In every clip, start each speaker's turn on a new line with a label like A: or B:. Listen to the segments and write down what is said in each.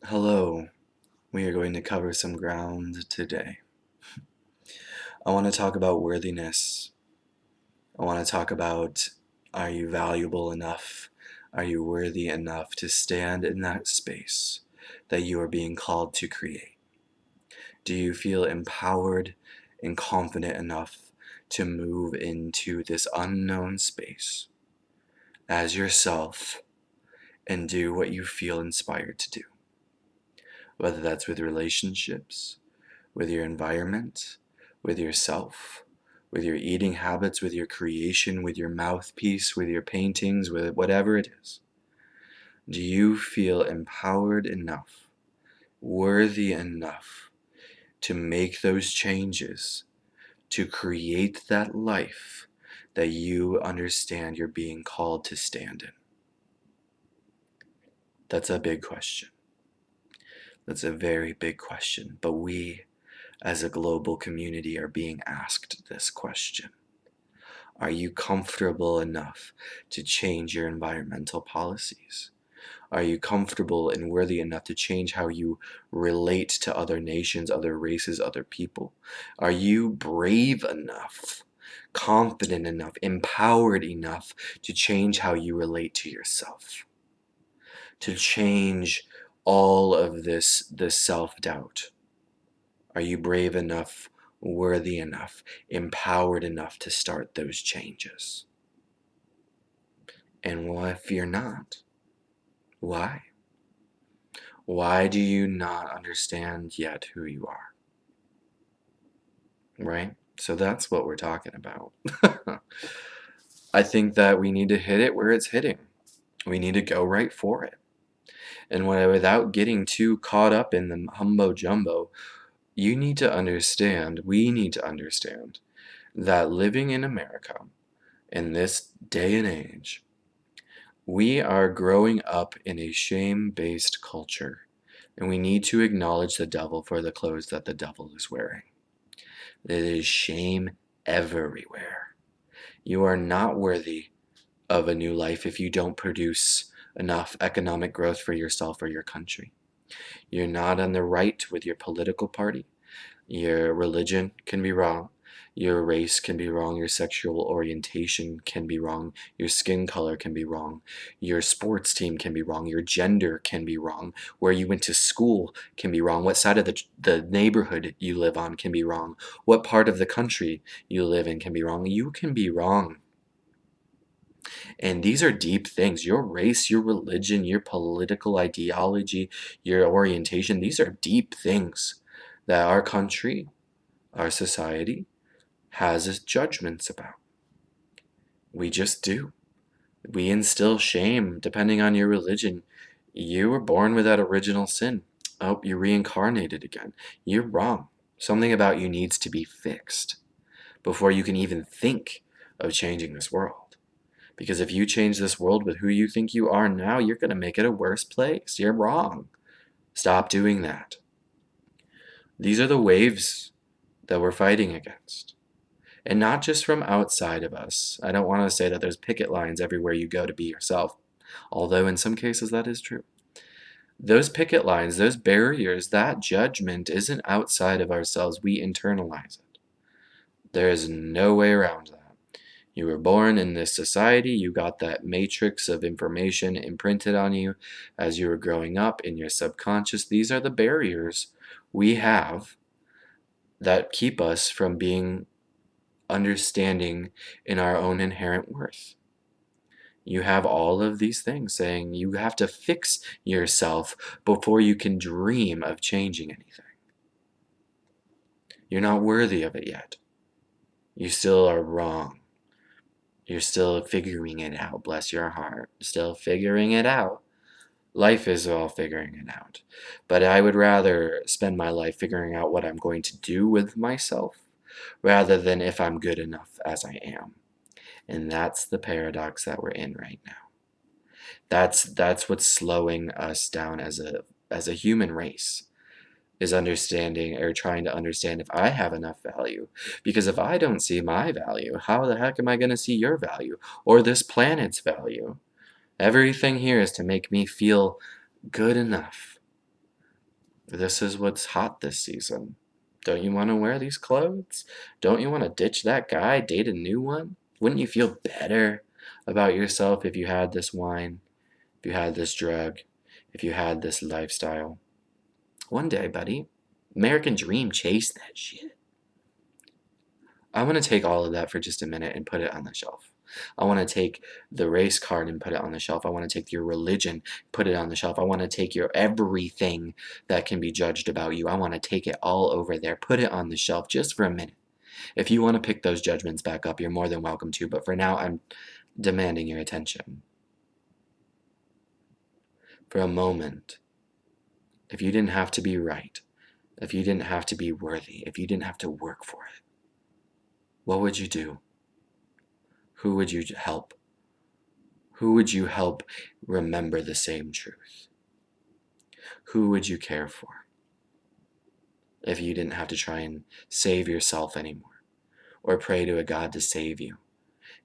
A: Hello, we are going to cover some ground today. I want to talk about worthiness. I want to talk about, are you valuable enough? Are you worthy enough to stand in that space that you are being called to create? Do you feel empowered and confident enough to move into this unknown space as yourself and do what you feel inspired to do? Whether that's with relationships, with your environment, with yourself, with your eating habits, with your creation, with your mouthpiece, with your paintings, with whatever it is. Do you feel empowered enough, worthy enough to make those changes, to create that life that you understand you're being called to stand in? That's a big question. That's a very big question. But we, as a global community, are being asked this question. Are you comfortable enough to change your environmental policies? Are you comfortable and worthy enough to change how you relate to other nations, other races, other people? Are you brave enough, confident enough, empowered enough to change how you relate to yourself? To change all of this self-doubt? Are you brave enough, worthy enough, empowered enough to start those changes? And what if you're not? Why? Why do you not understand yet who you are? Right? So that's what we're talking about. I think that we need to hit it where it's hitting. We need to go right for it. And without getting too caught up in the humbo jumbo, you need to understand, we need to understand, that living in America in this day and age, we are growing up in a shame-based culture, and we need to acknowledge the devil for the clothes that the devil is wearing. There is shame everywhere. You are not worthy of a new life if you don't produce enough economic growth for yourself or your country. You're not on the right with your political party. Your religion can be wrong. Your race can be wrong. Your sexual orientation can be wrong. Your skin color can be wrong. Your sports team can be wrong. Your gender can be wrong. Where you went to school can be wrong. What side of the neighborhood you live on can be wrong. What part of the country you live in can be wrong. You can be wrong. And these are deep things. Your race, your religion, your political ideology, your orientation, these are deep things that our country, our society, has its judgments about. We just do. We instill shame depending on your religion. You were born with that original sin. Oh, you reincarnated again. You're wrong. Something about you needs to be fixed before you can even think of changing this world. Because if you change this world with who you think you are now, you're going to make it a worse place. You're wrong. Stop doing that. These are the waves that we're fighting against. And not just from outside of us. I don't want to say that there's picket lines everywhere you go to be yourself, although in some cases that is true. Those picket lines, those barriers, that judgment isn't outside of ourselves. We internalize it. There is no way around that. You were born in this society, you got that matrix of information imprinted on you as you were growing up in your subconscious. These are the barriers we have that keep us from being understanding in our own inherent worth. You have all of these things saying you have to fix yourself before you can dream of changing anything. You're not worthy of it yet. You still are wrong. You're still figuring it out, bless your heart. Still figuring it out. Life is all figuring it out. But I would rather spend my life figuring out what I'm going to do with myself rather than if I'm good enough as I am. And that's the paradox that we're in right now. That's what's slowing us down as a human race, is understanding or trying to understand if I have enough value. Because if I don't see my value, how the heck am I going to see your value or this planet's value? Everything here is to make me feel good enough. This is what's hot this season. Don't you want to wear these clothes? Don't you want to ditch that guy, date a new one? Wouldn't you feel better about yourself if you had this wine, if you had this drug, if you had this lifestyle? One day, buddy, American dream, chase that shit. I want to take all of that for just a minute and put it on the shelf. I want to take the race card and put it on the shelf. I want to take your religion, put it on the shelf. I want to take your everything that can be judged about you. I want to take it all over there, put it on the shelf just for a minute. If you want to pick those judgments back up, you're more than welcome to. But for now, I'm demanding your attention. For a moment, if you didn't have to be right, if you didn't have to be worthy, if you didn't have to work for it, what would you do? Who would you help? Who would you help remember the same truth? Who would you care for if you didn't have to try and save yourself anymore or pray to a God to save you?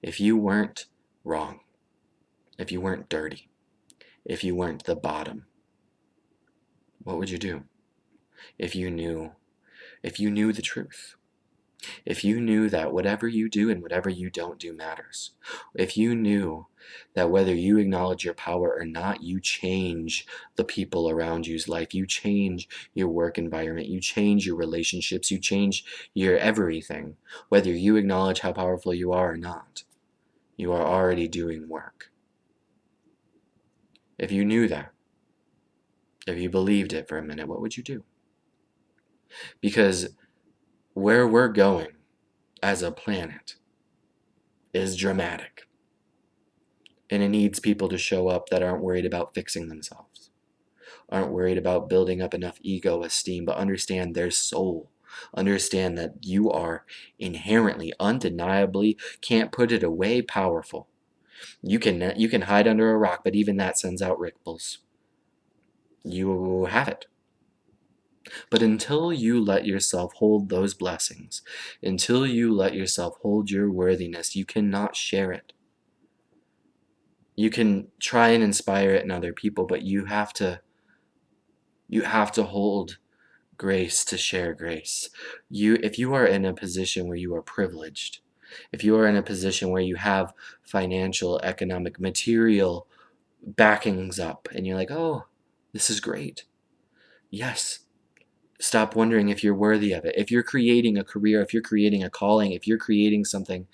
A: If you weren't wrong, if you weren't dirty, if you weren't the bottom, what would you do? If you knew the truth, if you knew that whatever you do and whatever you don't do matters, if you knew that whether you acknowledge your power or not, you change the people around you's life, you change your work environment, you change your relationships, you change your everything, whether you acknowledge how powerful you are or not, you are already doing work. If you knew that, if you believed it for a minute, what would you do? Because where we're going as a planet is dramatic. And it needs people to show up that aren't worried about fixing themselves, aren't worried about building up enough ego esteem, but understand their soul. Understand that you are inherently, undeniably, can't put it away, powerful. You can hide under a rock, but even that sends out ripples. You have it. But until you let yourself hold those blessings, until you let yourself hold your worthiness, you cannot share it. You can try and inspire it in other people, but you have to hold grace to share grace. If you are in a position where you are privileged, if you are in a position where you have financial, economic, material backings up, and you're like, oh, this is great. Yes. Stop wondering if you're worthy of it. If you're creating a career, if you're creating a calling, if you're creating something,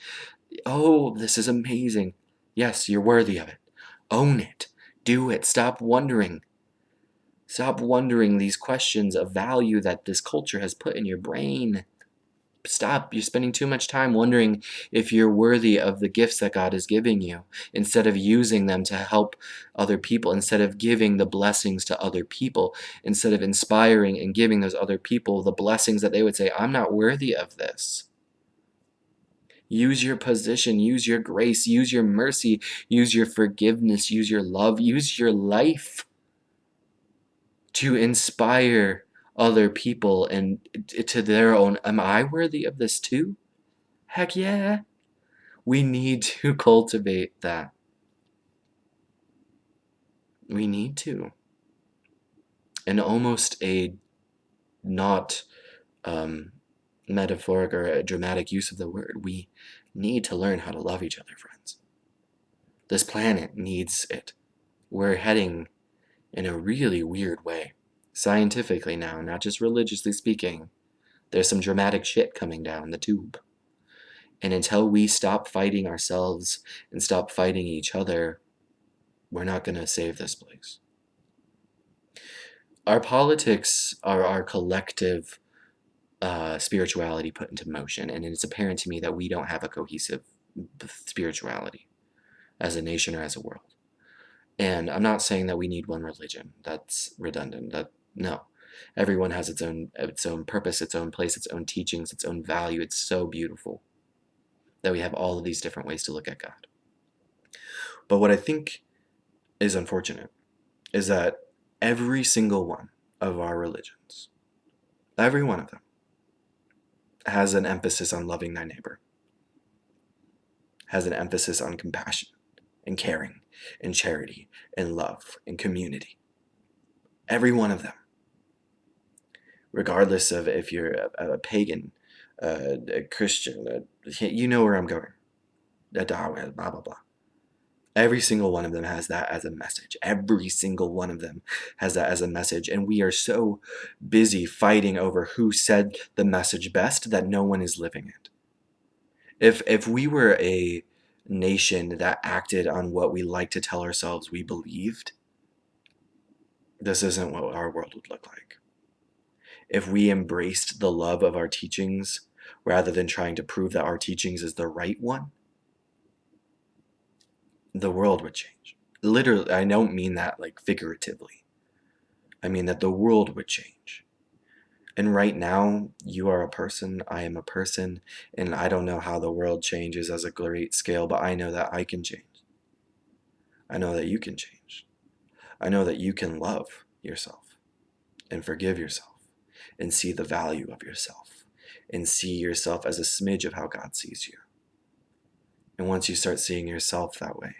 A: oh, this is amazing. Yes, you're worthy of it. Own it. Do it. Stop wondering. Stop wondering these questions of value that this culture has put in your brain. Stop. You're spending too much time wondering if you're worthy of the gifts that God is giving you instead of using them to help other people, instead of giving the blessings to other people, instead of inspiring and giving those other people the blessings that they would say, I'm not worthy of this. Use your position, use your grace, use your mercy, use your forgiveness, use your love, use your life to inspire other people and to their own, am I worthy of this too? Heck yeah. We need to cultivate that. We need to. And almost a not metaphoric or a dramatic use of the word, we need to learn how to love each other, friends. This planet needs it. We're heading in a really weird way. Scientifically now, not just religiously speaking, there's some dramatic shit coming down the tube. And until we stop fighting ourselves and stop fighting each other, we're not going to save this place. Our politics are our collective spirituality put into motion, and it's apparent to me that we don't have a cohesive spirituality as a nation or as a world. And I'm not saying that we need one religion. That's redundant. No. Everyone has its own purpose, its own place, its own teachings, its own value. It's so beautiful that we have all of these different ways to look at God. But what I think is unfortunate is that every single one of our religions, every one of them, has an emphasis on loving thy neighbor, has an emphasis on compassion and caring and charity and love and community. Every one of them. regardless of if you're a pagan, a Christian, you know where I'm going, a Taoist, blah, blah, blah. Every single one of them has that as a message. Every single one of them has that as a message. And we are so busy fighting over who said the message best that no one is living it. If we were a nation that acted on what we like to tell ourselves we believed, this isn't what our world would look like. If we embraced the love of our teachings rather than trying to prove that our teachings is the right one, the world would change. Literally, I don't mean that like figuratively. I mean that the world would change. And right now, you are a person, I am a person, and I don't know how the world changes as a great scale, but I know that I can change. I know that you can change. I know that you can love yourself and forgive yourself and see the value of yourself and see yourself as a smidge of how God sees you. And once you start seeing yourself that way,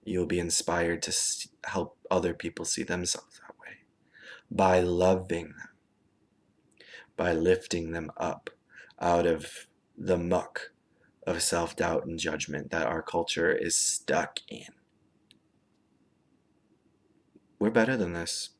A: you'll be inspired to help other people see themselves that way by loving them, by lifting them up out of the muck of self-doubt and judgment that our culture is stuck in. We're better than this.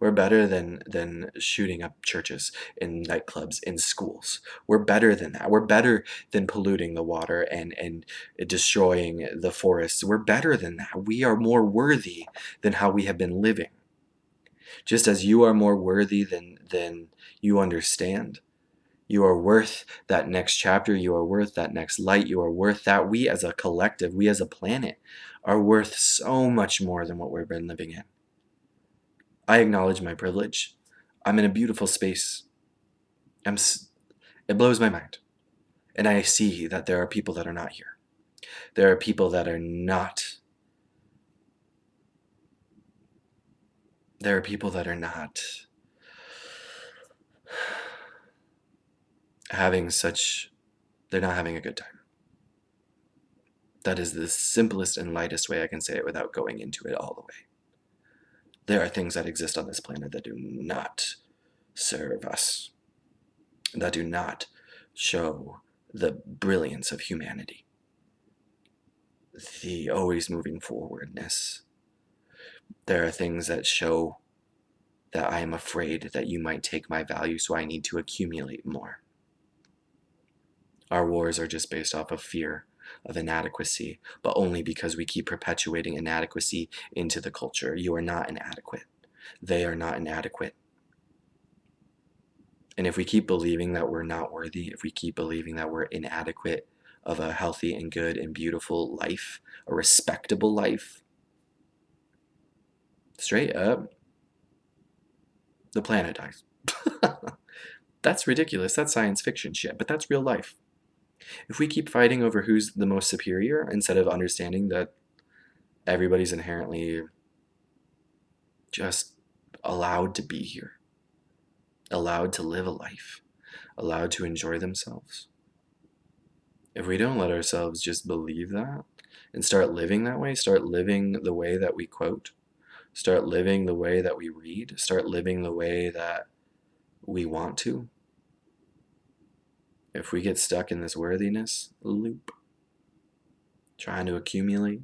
A: We're better than shooting up churches, in nightclubs, in schools. We're better than that. We're better than polluting the water and destroying the forests. We're better than that. We are more worthy than how we have been living. Just as you are more worthy than you understand. You are worth that next chapter. You are worth that next light. You are worth that. We as a collective, we as a planet, are worth so much more than what we've been living in. I acknowledge my privilege. I'm in a beautiful space. It blows my mind. And I see that there are people that are not here. There are people that are not. There are people that are not having such. They're not having a good time. That is the simplest and lightest way I can say it without going into it all the way. There are things that exist on this planet that do not serve us, that do not show the brilliance of humanity, the always moving forwardness. There are things that show that I am afraid that you might take my value, so I need to accumulate more. Our wars are just based off of fear of inadequacy, but only because we keep perpetuating inadequacy into the culture. You are not inadequate. They are not inadequate. And if we keep believing that we're not worthy, if we keep believing that we're inadequate of a healthy and good and beautiful life, a respectable life, straight up, the planet dies. That's ridiculous. That's science fiction shit, but that's real life. If we keep fighting over who's the most superior instead of understanding that everybody's inherently just allowed to be here, allowed to live a life, allowed to enjoy themselves. If we don't let ourselves just believe that and start living that way, start living the way that we quote, start living the way that we read, start living the way that we want to, if we get stuck in this worthiness loop, trying to accumulate,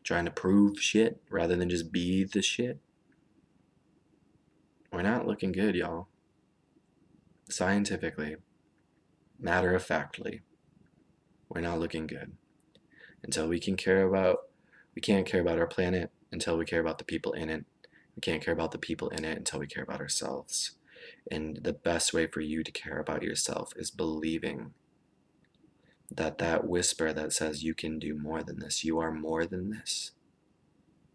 A: trying to prove shit rather than just be the shit, we're not looking good, y'all. Scientifically, matter of factly, we're not looking good. Until we can't care about our planet until we care about the people in it. We can't care about the people in it until we care about ourselves. And the best way for you to care about yourself is believing that whisper that says you can do more than this, you are more than this,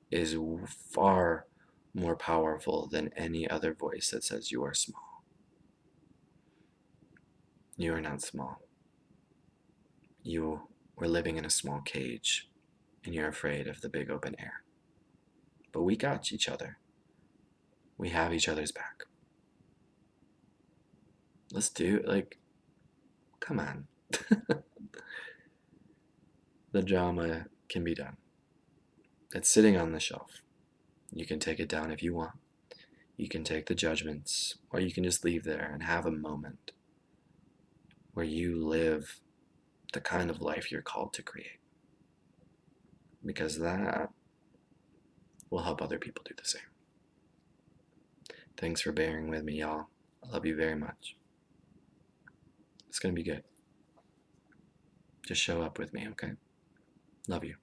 A: is far more powerful than any other voice that says you are small. You are not small. You were living in a small cage and you're afraid of the big open air. But we got each other. We have each other's back. Let's do it. Like, come on. The drama can be done. It's sitting on the shelf. You can take it down if you want. You can take the judgments, or you can just leave there and have a moment where you live the kind of life you're called to create. Because that will help other people do the same. Thanks for bearing with me, y'all. I love you very much. It's going to be good. Just show up with me, okay? Love you.